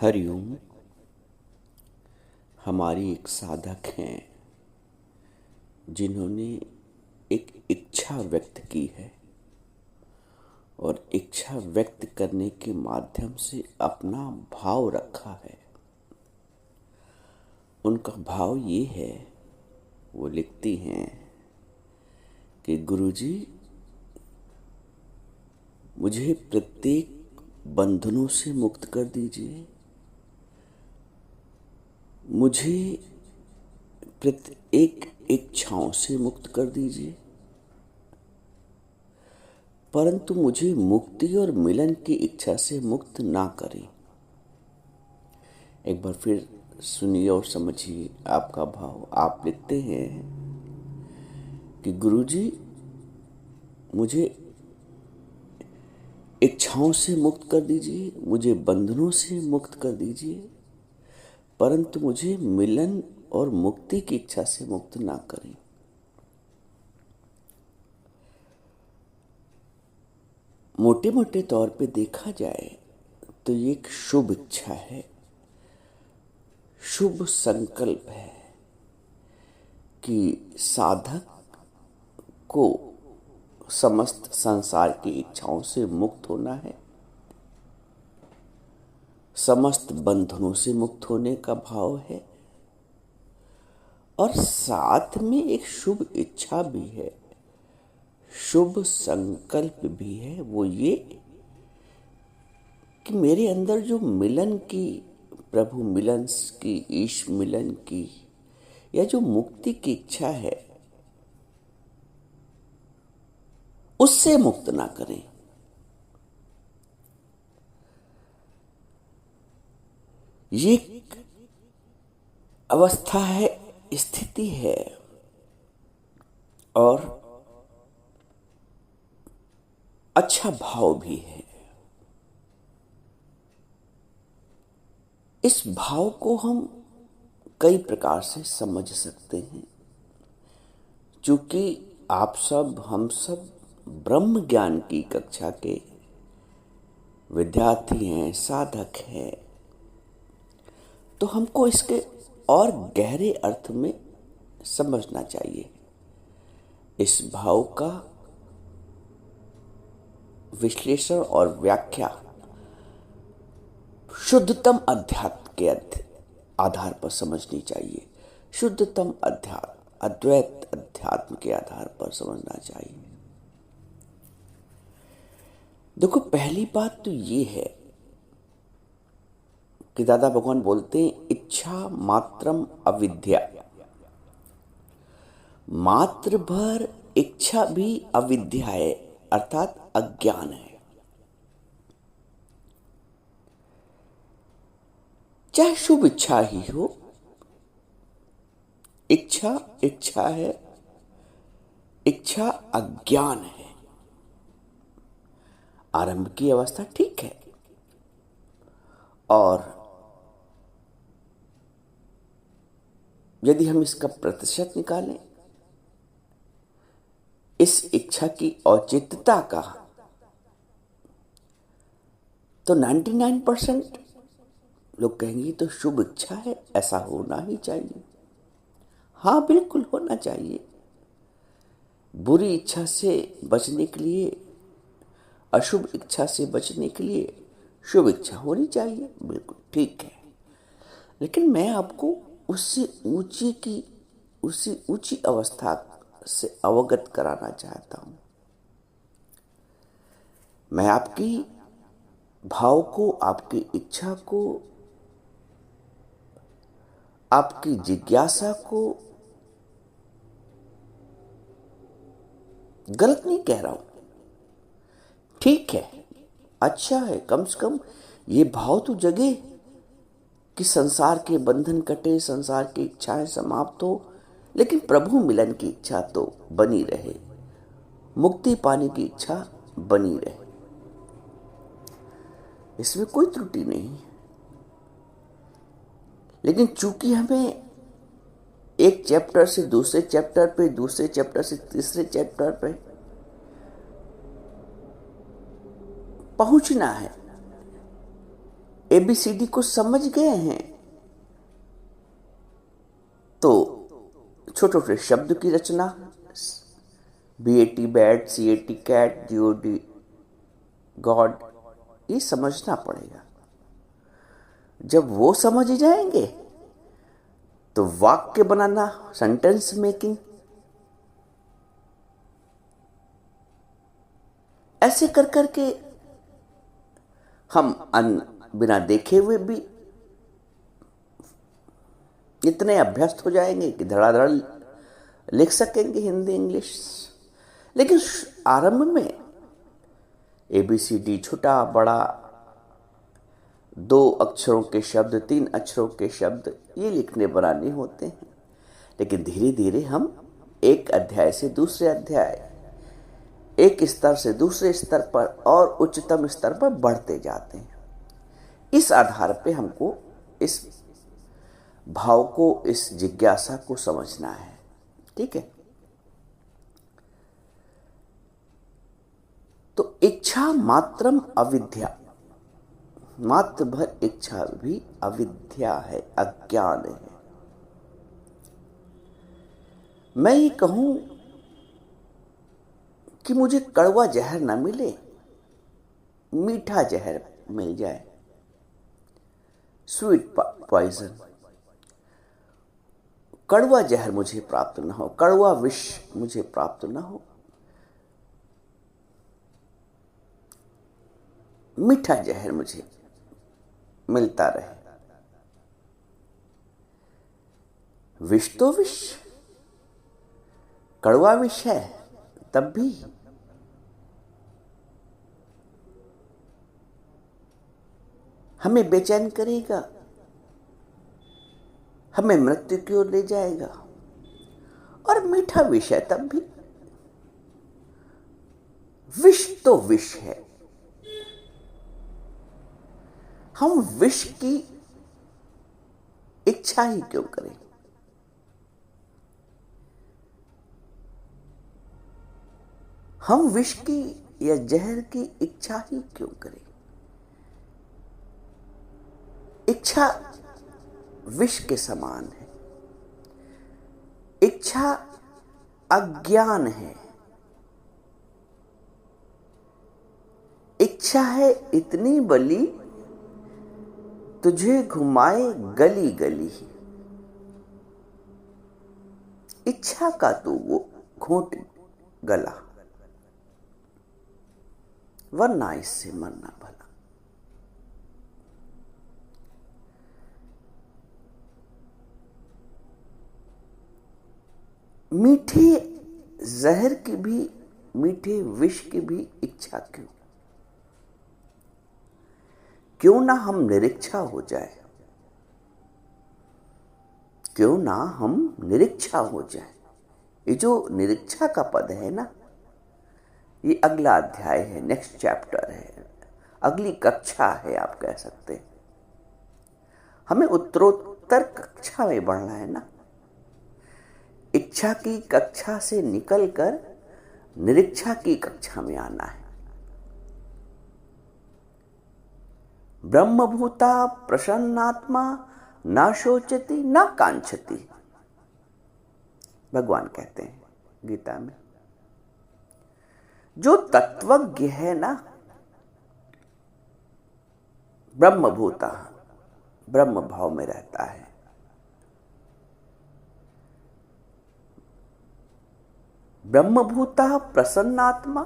हरिओम। हमारी एक साधक हैं जिन्होंने एक इच्छा व्यक्त की है और इच्छा व्यक्त करने के माध्यम से अपना भाव रखा है। उनका भाव ये है, वो लिखती हैं कि गुरुजी, मुझे प्रत्येक बंधनों से मुक्त कर दीजिए, मुझे प्रत्येक इच्छाओं से मुक्त कर दीजिए, परंतु मुझे मुक्ति और मिलन की इच्छा से मुक्त ना करें। एक बार फिर सुनिए और समझिए आपका भाव। आप लिखते हैं कि गुरुजी, मुझे इच्छाओं से मुक्त कर दीजिए, मुझे बंधनों से मुक्त कर दीजिए, परंतु मुझे मिलन और मुक्ति की इच्छा से मुक्त ना करें। मोटे मोटे तौर पे देखा जाए तो ये एक शुभ इच्छा है, शुभ संकल्प है कि साधक को समस्त संसार की इच्छाओं से मुक्त होना है, समस्त बंधनों से मुक्त होने का भाव है और साथ में एक शुभ इच्छा भी है, शुभ संकल्प भी है। वो ये कि मेरे अंदर जो मिलन की, प्रभु मिलन की, ईश मिलन की या जो मुक्ति की इच्छा है, उससे मुक्त ना करें। ये एक अवस्था है, स्थिति है और अच्छा भाव भी है। इस भाव को हम कई प्रकार से समझ सकते हैं। चूंकि आप सब, हम सब ब्रह्म ज्ञान की कक्षा के विद्यार्थी हैं, साधक हैं, तो हमको इसके और गहरे अर्थ में समझना चाहिए। इस भाव का विश्लेषण और व्याख्या शुद्धतम अध्यात्म के आधार पर समझनी चाहिए। शुद्धतम अध्यात्म, अद्वैत अध्यात्म के आधार पर समझना चाहिए। देखो, पहली बात तो ये है कि दादा भगवान बोलते हैं, इच्छा मात्रम अविद्या। मात्र भर इच्छा भी अविद्या है, अर्थात अज्ञान है। चाहे शुभ इच्छा ही हो, इच्छा इच्छा है, इच्छा अज्ञान है। आरंभ की अवस्था ठीक है और यदि हम इसका प्रतिशत निकालें, इस इच्छा की औचित्यता का, तो 99% लोग कहेंगे तो शुभ इच्छा है, ऐसा होना ही चाहिए। हाँ, बिल्कुल होना चाहिए। बुरी इच्छा से बचने के लिए, अशुभ इच्छा से बचने के लिए शुभ इच्छा होनी चाहिए, बिल्कुल ठीक है। लेकिन मैं आपको उससे ऊंची अवस्था से अवगत कराना चाहता हूं। मैं आपकी भाव को, आपकी इच्छा को, आपकी जिज्ञासा को गलत नहीं कह रहा हूं। ठीक है, अच्छा है, कम से कम ये भाव तो जगे कि संसार के बंधन कटे, संसार की इच्छाएं समाप्त हो, लेकिन प्रभु मिलन की इच्छा तो बनी रहे, मुक्ति पाने की इच्छा बनी रहे। इसमें कोई त्रुटि नहीं। लेकिन चूंकि हमें एक चैप्टर से दूसरे चैप्टर पे, दूसरे चैप्टर से तीसरे चैप्टर पे पहुंचना है, ABCD को समझ गए हैं तो छोटे छोटे शब्द की रचना, BAT bat, CAT cat, GOD god, ये समझना पड़ेगा। जब वो समझ जाएंगे तो वाक्य बनाना, सेंटेंस मेकिंग, ऐसे कर करके हम बिना देखे हुए भी इतने अभ्यस्त हो जाएंगे कि धड़ाधड़ लिख सकेंगे हिंदी इंग्लिश। लेकिन आरंभ में ABCD छोटा बड़ा, 2 अक्षरों के शब्द, 3 अक्षरों के शब्द, ये लिखने बनाने होते हैं। लेकिन धीरे धीरे हम एक अध्याय से दूसरे अध्याय, एक स्तर से दूसरे स्तर पर और उच्चतम स्तर पर बढ़ते जाते हैं। इस आधार पे हमको इस भाव को, इस जिज्ञासा को समझना है। ठीक है। तो इच्छा मात्रम अविद्या, मात्र भर इच्छा भी अविद्या है, अज्ञान है। मैं ये कहूं कि मुझे कड़वा जहर ना मिले, मीठा जहर मिल जाए, स्वीट पॉइजन, कड़वा जहर मुझे प्राप्त ना हो, कड़वा विष मुझे प्राप्त ना हो, मीठा जहर मुझे मिलता रहे। विष तो विष, कड़वा विष है तब भी हमें बेचैन करेगा, हमें मृत्यु की ओर ले जाएगा। और मीठा विष है तब भी, विष तो विष है। हम विष की इच्छा ही क्यों करें? हम विष की या जहर की इच्छा ही क्यों करें? इच्छा विष के समान है, इच्छा अज्ञान है। इच्छा है इतनी बली, तुझे घुमाए गली गली। इच्छा का तू वो घोंट गला, वरना इससे मरना भला। मीठे जहर की भी, मीठे विष की भी इच्छा क्यों? क्यों ना हम निरीक्षा हो जाए, क्यों ना हम निरीक्षा हो जाए। ये जो निरीक्षा का पद है ना, ये अगला अध्याय है, नेक्स्ट चैप्टर है, अगली कक्षा है, आप कह सकते हैं। हमें उत्तरोत्तर कक्षा में बढ़ना है ना। इच्छा की कक्षा से निकलकर निरीक्षा की कक्षा में आना है। ब्रह्मभूता प्रसन्नात्मा न शोचति न कांक्षति, भगवान कहते हैं गीता में। जो तत्वज्ञ है ना, ब्रह्मभूता, ब्रह्म भाव में रहता है। ब्रह्मभूता प्रसन्नात्मा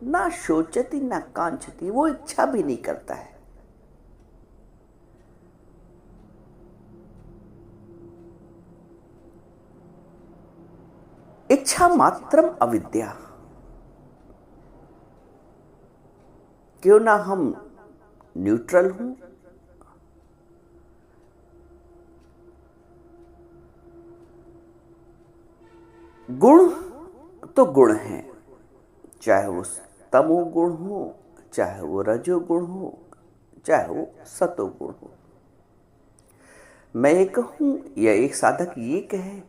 ना शोचति ना कांक्षति, वो इच्छा भी नहीं करता है। इच्छा मात्रम अविद्या। क्यों ना हम न्यूट्रल हूं, गुण तो गुण है, चाहे वो तमोगुण हो, चाहे वो रजोगुण हो, चाहे वो सतोगुण हो। मैं ये कहूं या एक साधक ये कहे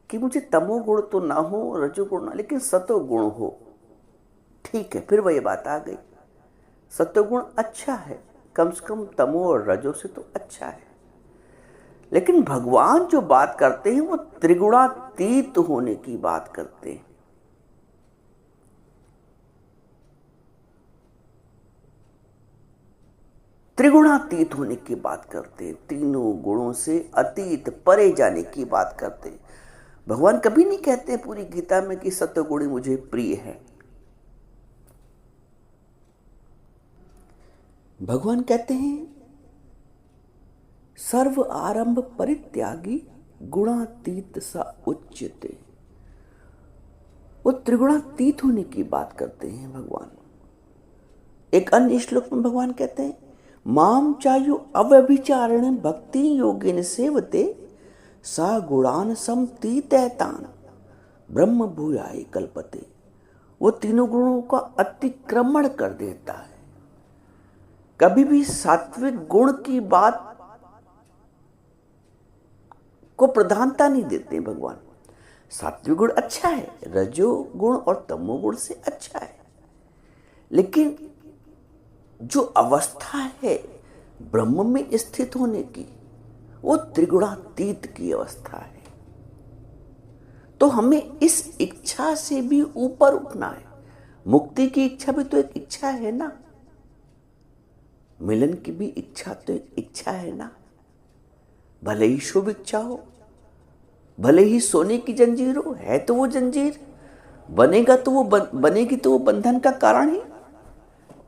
कि मुझे तमोगुण तो ना हो, रजोगुण ना, लेकिन सतोगुण हो, ठीक है, फिर वही बात आ गई। सतोगुण अच्छा है, कम से कम तमो और रजो से तो अच्छा है। लेकिन भगवान जो बात करते हैं वो त्रिगुणातीत होने की बात करते हैं। त्रिगुणातीत होने की बात करते हैं, तीनों गुणों से अतीत परे जाने की बात करते हैं। भगवान कभी नहीं कहते पूरी गीता में कि सत्वगुणी मुझे प्रिय है। भगवान कहते हैं सर्व आरंभ परित्यागी गुणातीत सा उच्यते। वो त्रिगुणातीत होने की बात करते हैं भगवान। एक अन्य श्लोक में भगवान कहते हैं माम चायु अव्यभिचारिणी भक्ति योगिन सेवते सा गुणान समतीतैतान ब्रह्म भूयाय कल्पते। वो तीनों गुणों का अतिक्रमण कर देता है। कभी भी सात्विक गुण की बात को प्रधानता नहीं देते भगवान। सात्विक गुण अच्छा है, रजो गुण और तमो गुण से अच्छा है, लेकिन जो अवस्था है ब्रह्म में स्थित होने की वो त्रिगुणातीत की अवस्था है। तो हमें इस इच्छा से भी ऊपर उठना है। मुक्ति की इच्छा भी तो एक इच्छा है ना, मिलन की भी इच्छा तो एक इच्छा है ना। भले ही शुभ इच्छा हो, भले ही सोने की जंजीर हो, है तो वो जंजीर बनेगा तो वो बनेगी तो वो बंधन का कारण है।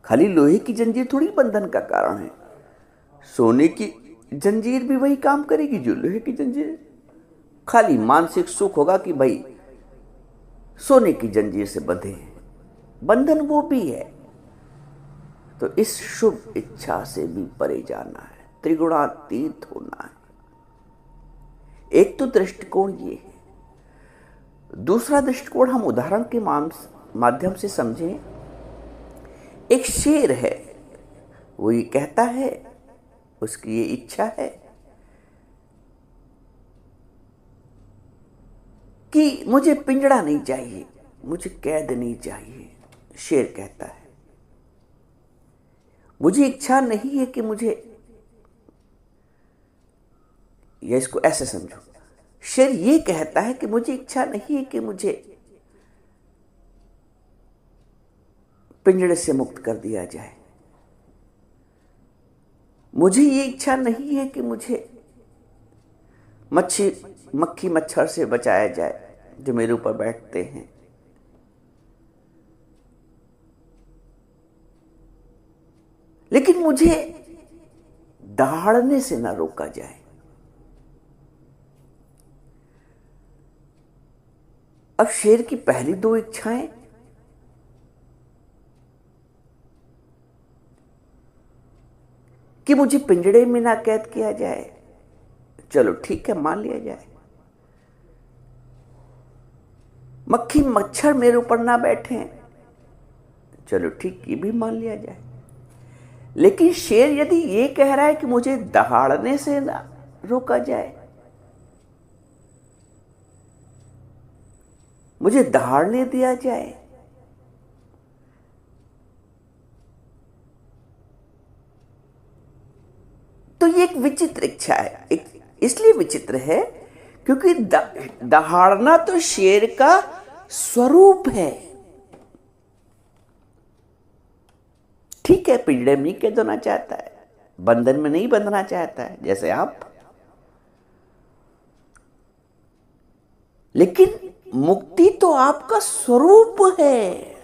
खाली लोहे की जंजीर थोड़ी बंधन का कारण है। सोने की जंजीर भी वही काम करेगी जो लोहे की जंजीर। खाली मानसिक सुख होगा कि भाई सोने की जंजीर से बंधे हैं, बंधन वो भी है। तो इस शुभ इच्छा से भी परे जाना है, त्रिगुणातीत होना है। एक तो दृष्टिकोण ये है। दूसरा दृष्टिकोण हम उदाहरण के माध्यम से समझें। एक शेर है, वो ये कहता है, उसकी ये इच्छा है कि मुझे पिंजड़ा नहीं चाहिए, मुझे कैद नहीं चाहिए। शेर कहता है मुझे इच्छा नहीं है कि मुझे, या इसको ऐसे समझो, शेर ये कहता है कि मुझे इच्छा नहीं है कि मुझे पिंजड़े से मुक्त कर दिया जाए। मुझे ये इच्छा नहीं है कि मुझे मक्खी मच्छर से बचाया जाए जो मेरे ऊपर बैठते हैं। लेकिन मुझे दहाड़ने से ना रोका जाए। अब शेर की पहली दो इच्छाएं कि मुझे पिंजड़े में ना कैद किया जाए, चलो ठीक है, मान लिया जाए। मक्खी मच्छर मेरे ऊपर ना बैठे, चलो ठीक, ये भी मान लिया जाए। लेकिन शेर यदि ये कह रहा है कि मुझे दहाड़ने से ना रोका जाए, मुझे दहाड़ने दिया जाए, तो ये एक विचित्र इच्छा है। इसलिए विचित्र है क्योंकि दहाड़ना तो शेर का स्वरूप है। ठीक है, पिंजड़े में नहीं कैद होना चाहता है, बंधन में नहीं बंधना चाहता है जैसे आप, लेकिन मुक्ति तो आपका स्वरूप है।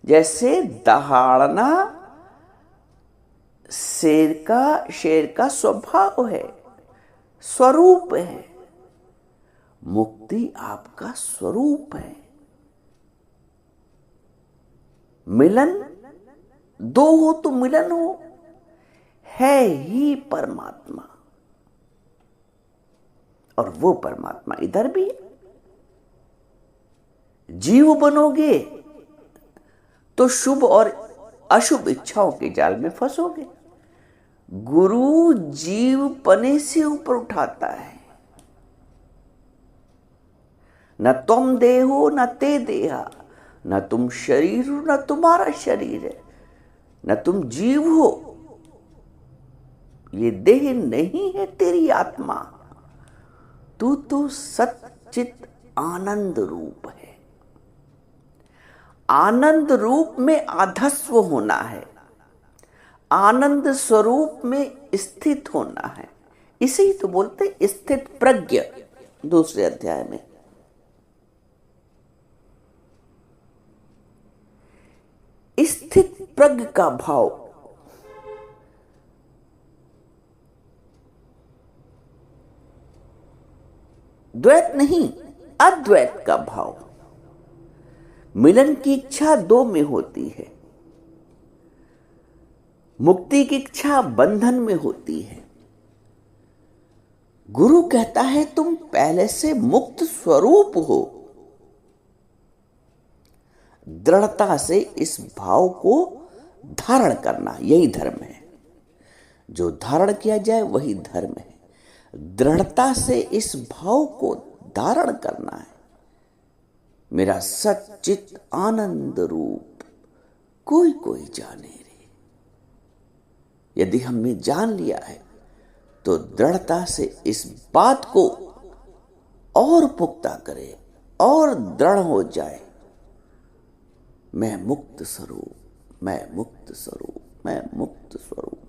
जैसे दहाड़ना शेर का स्वभाव है, स्वरूप है, मुक्ति आपका स्वरूप है। मिलन दो हो तो मिलन हो, है ही परमात्मा, और वो परमात्मा इधर भी है। जीव बनोगे तो शुभ और अशुभ इच्छाओं के जाल में फंसोगे। गुरु जीव पने से ऊपर उठाता है। न तुम देहो न ते देहा, न तुम शरीर हो न तुम्हारा शरीर है। न तुम जीव हो ये देह नहीं है तेरी आत्मा, तू तो सच्चित आनंद रूप है। आनंद रूप में आधस्व होना है, आनंद स्वरूप में स्थित होना है। इसे ही तो बोलते स्थित प्रज्ञ दूसरे अध्याय में। स्थित प्रज्ञ का भाव द्वैत नहीं, अद्वैत का भाव। मिलन की इच्छा दो में होती है, मुक्ति की इच्छा बंधन में होती है। गुरु कहता है तुम पहले से मुक्त स्वरूप हो। दृढ़ता से इस भाव को धारण करना, यही धर्म है। जो धारण किया जाए वही धर्म है। दृढ़ता से इस भाव को धारण करना है। मेरा सच्चित आनंद रूप कोई कोई जाने रे। यदि हमने जान लिया है तो दृढ़ता से इस बात को और पुख्ता करे और दृढ़ हो जाए। मैं मुक्त स्वरूप, मैं मुक्त स्वरूप, मैं मुक्त स्वरूप।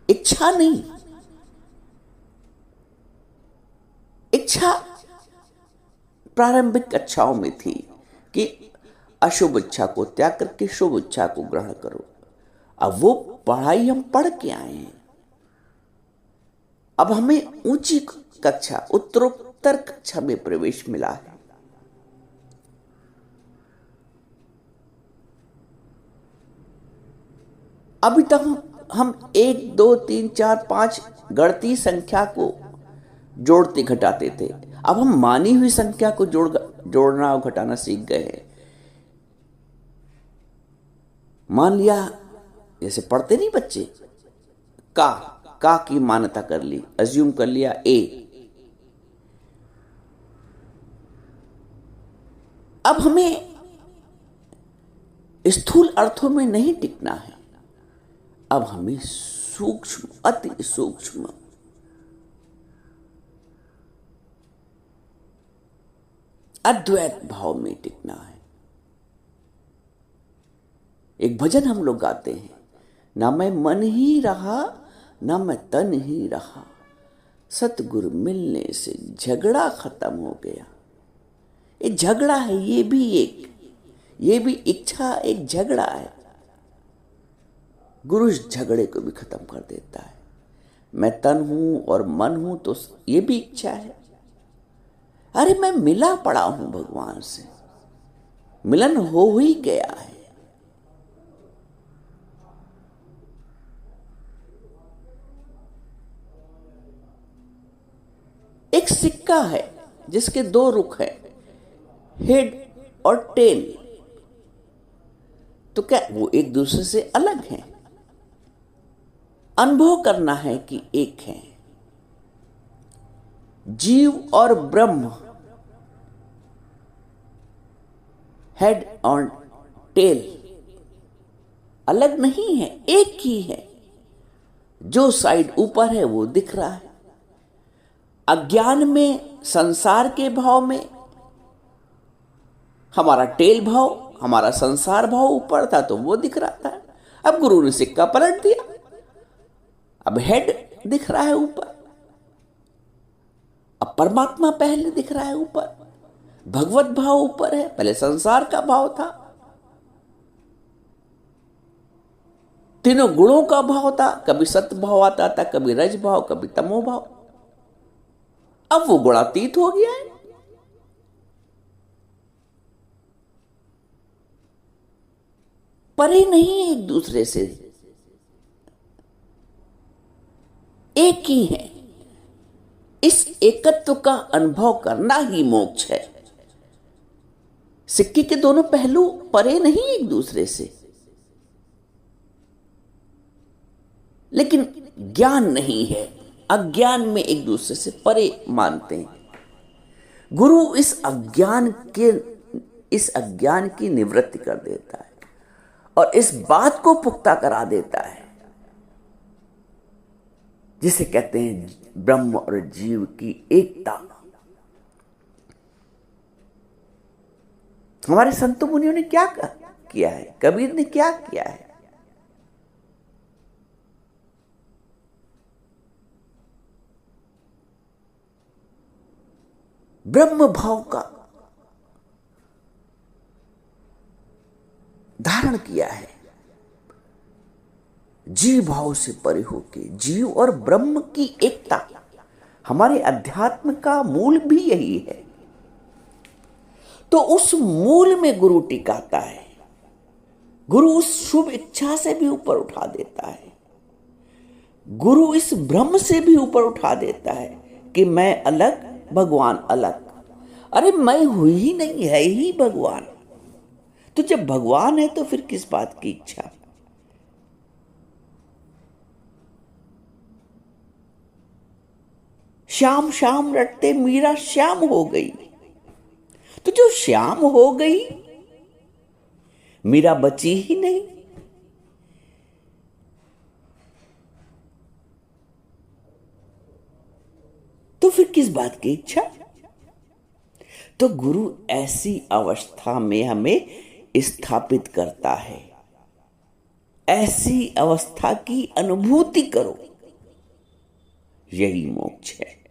इच्छा नहीं, इच्छा प्रारंभिक कक्षाओं में थी कि अशुभ इच्छा को त्याग करके शुभ इच्छा को ग्रहण करो। अब वो पढ़ाई हम पढ़ के आए हैं। अब हमें ऊंची कक्षा, उत्तरोत्तर कक्षा में प्रवेश मिला है। अभी तक हम 1 2 3 4 5 गणती संख्या को जोड़ते घटाते थे। अब हम मानी हुई संख्या को जोड़ना और घटाना सीख गए हैं। मान लिया, जैसे पढ़ते नहीं बच्चे, का की मान्यता कर ली, अज्यूम कर लिया ए। अब हमें स्थूल अर्थों में नहीं टिकना है। अब हमें सूक्ष्म, अति सूक्ष्म, अद्वैत भाव में टिकना है। एक भजन हम लोग गाते हैं, ना मैं मन ही रहा ना मैं तन ही रहा, सतगुरु मिलने से झगड़ा खत्म हो गया। ये झगड़ा है, ये भी इच्छा एक झगड़ा है। गुरु इस झगड़े को भी खत्म कर देता है। मैं तन हूं और मन हूं तो ये भी इच्छा है। अरे मैं मिला पड़ा हूं भगवान से, मिलन हो ही गया है। एक सिक्का है जिसके दो रुख हैं, हेड और टेल। तो क्या वो एक दूसरे से अलग हैं? अनुभव करना है कि एक है। जीव और ब्रह्म, हेड और टेल अलग नहीं है, एक ही है। जो साइड ऊपर है वो दिख रहा है। अज्ञान में, संसार के भाव में हमारा टेल भाव, हमारा संसार भाव ऊपर था तो वो दिख रहा था। अब गुरु ने सिक्का पलट दिया, अब हेड दिख रहा है ऊपर। अब परमात्मा पहले दिख रहा है ऊपर, भगवत भाव ऊपर है, पहले संसार का भाव था। तीनों गुणों का भाव था, कभी सत्य भाव आता था, कभी रज भाव, कभी तमो भाव। अब वो गुणातीत हो गया है। परे नहीं है एक दूसरे से, एक ही है। इस एकत्व का अनुभव करना ही मोक्ष है। सिक्के के दोनों पहलू परे नहीं एक दूसरे से, लेकिन ज्ञान नहीं है। अज्ञान में एक दूसरे से परे मानते हैं। गुरु इस अज्ञान की निवृत्ति कर देता है और इस बात को पुख्ता करा देता है जिसे कहते हैं ब्रह्म और जीव की एकता। हमारे संतों मुनियों ने क्या किया है, कबीर ने क्या किया है? ब्रह्म भाव का धारण किया है, जीव भाव से परे होके जीव और ब्रह्म की एकता। हमारे अध्यात्म का मूल भी यही है। तो उस मूल में गुरु टिकाता है। गुरु उस शुभ इच्छा से भी ऊपर उठा देता है। गुरु इस भ्रम से भी ऊपर उठा देता है कि मैं अलग, भगवान अलग। अरे मैं हुई ही नहीं, है ही भगवान। तो जब भगवान है तो फिर किस बात की इच्छा? श्याम श्याम रटते मीरा श्याम हो गई। तो जो श्याम हो गई, मीरा बची ही नहीं। तो फिर किस बात की इच्छा? तो गुरु ऐसी अवस्था में हमें स्थापित करता है। ऐसी अवस्था की अनुभूति करो, यही मोक्ष है।